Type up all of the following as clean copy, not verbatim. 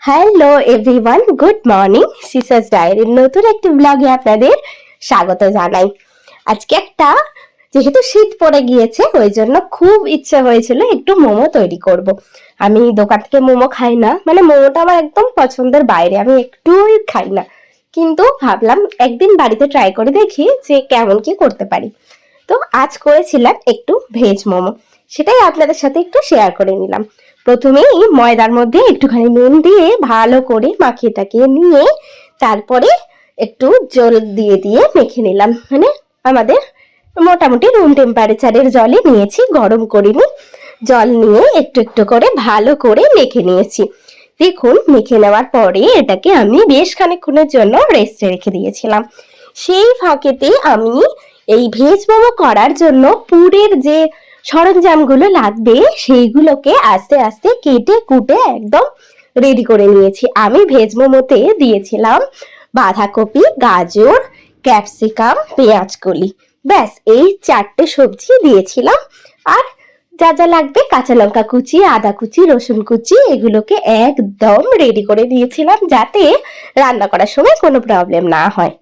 Hello everyone, good morning. সিসার্স ডায়েরির নতুন একটি ব্লগে আপনাদের স্বাগত জানাই। আজকে যেহেতু শীত পড়ে গিয়েছে, ওই জন্য খুব ইচ্ছে হয়েছিল একটু মোমো তৈরি করব। আমি দোকান থেকে মোমো খাই না, মানে মোমোটা আমার একদম পছন্দের বাইরে, আমি একটুই খাই না। কিন্তু ভাবলাম একদিন বাড়িতে ট্রাই করে দেখি যে কেমন কি করতে পারি। তো আজ করেছিলাম একটু ভেজ মোমো, সেটাই আপনাদের সাথে একটু শেয়ার করে নিলাম। প্রথমেই ময়দার মধ্যে একটুখানি নুন দিয়ে ভালো করে মাখিয়ে টাকিয়ে নিয়ে তারপরে একটু জল দিয়ে দিয়ে মেখে নিলাম। মানে আমাদের মোটামুটি রুম টেম্পারেচারের জলে নিয়েছি, গরম করিনি। জল নিয়ে একটু একটু করে ভালো করে মেখে নিয়েছি। দেখুন, মেখে নেওয়ার পরে এটাকে আমি বেশ খানিকক্ষণের জন্য রেস্টে রেখে দিয়েছিলাম। সেই ফাঁকেতে আমি এই ভেজ মোমো করার জন্য পুরের যে সরঞ্জামগুলো লাগবে সেইগুলোকে আস্তে আস্তে কেটে কুটে একদম রেডি করে নিয়েছি। আমি ভেজ মোমোতে দিয়েছিলাম বাঁধাকপি, গাজর, ক্যাপসিকাম, পেঁয়াজকলি, ব্যাস এই 4টে সবজি দিয়েছিলাম। আর যা যা লাগবে কাঁচা লঙ্কা কুচি, আদা কুচি, রসুন কুচি, এগুলোকে একদম রেডি করে দিয়েছিলাম যাতে রান্না করার সময় কোনো প্রবলেম না হয়।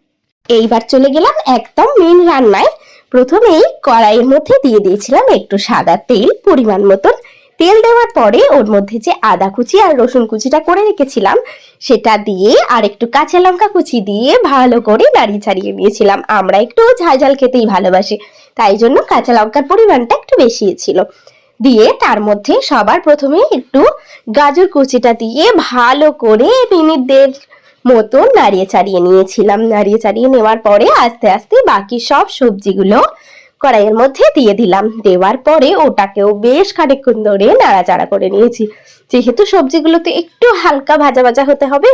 এইবার চলে গেলাম একদম মেন রান্নায়। প্রথমেই কড়াইয়ের মধ্যে দিয়ে দিয়েছিলাম একটু সাদা তেল, পরিমাণ মতন। তেল দেওয়ার পরে ওর মধ্যে যে আদা কুচি আর রসুন কুচিটা করে রেখেছিলাম সেটা দিয়ে আর একটু কাঁচা লঙ্কা কুচি দিয়ে ভালো করে নাড়িয়ে ছাড়িয়ে নিয়েছিলাম। আমরা একটু ঝাল ঝাল খেতেই ভালোবাসি, তাই জন্য কাঁচা লঙ্কার পরিমাণটা একটু বেশি ছিল। দিয়ে তার মধ্যে সবার প্রথমে একটু গাজর কুচিটা দিয়ে ভালো করে মিনিট দেড় মতো নাড়িয়ে চাড়িয়ে নিয়েছিলাম। নাড়িয়ে চাড়িয়ে নেওয়ার পরে আস্তে আস্তে বাকি সব সবজিগুলো কড়াইয়ের মধ্যে দিয়ে দিলাম। দেওয়ার পরে ওটাকেও বেশ খানিকক্ষণ ধরে নাড়াচাড়া করে নিয়েছি। যেহেতু সবজিগুলোতে একটু হালকা ভাজা ভাজা হতে হবে,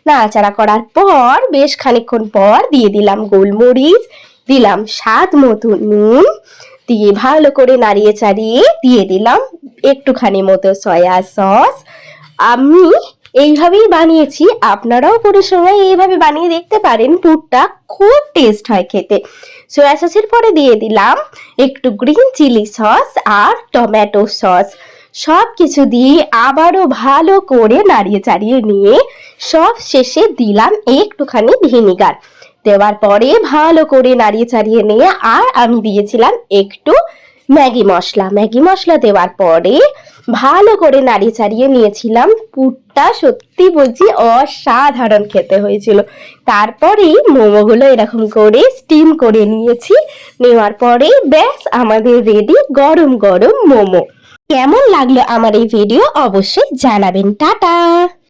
নাড়াচাড়া করার পর বেশ খানিকক্ষণ পর দিয়ে দিলাম গোলমরিচ, দিলাম স্বাদ মতো নুন, দিয়ে ভালো করে নাড়িয়ে চাড়িয়ে দিয়ে দিলাম একটুখানি মতো সয়া সস। আমি এইভাবেই বানিয়েছি, আপনারাও কোনো সময় এইভাবে বানিয়ে দেখতে পারেন। পুরটা খুব টেস্ট হয় খেতে। সয়া সসের পরে দিয়ে দিলাম একটু গ্রিন চিলি সস আর টমেটো সস। সব কিছু দিয়ে আবারও ভালো করে নাড়িয়ে চাড়িয়ে নিয়ে সব শেষে দিলাম একটুখানি ভিনিগার। দেওয়ার পরে ভালো করে নাড়িয়ে চাড়িয়ে নিয়ে আর আমি দিয়েছিলাম একটু ম্যাগি মশলা। ম্যাগি মশলা দেওয়ার পরে ভালো করে নাড়িয়ে চাড়িয়ে নিয়েছিলাম। পুরটা সত্যি বলছি অসাধারণ খেতে হয়েছিল। তারপরেই মোমোগুলো এরকম করে স্টিম করে নিয়েছি। নেওয়ার পরে ব্যাস আমাদের রেডি গরম গরম মোমো। কেমন লাগলো আমার এই ভিডিও অবশ্যই জানাবেন। টাটা।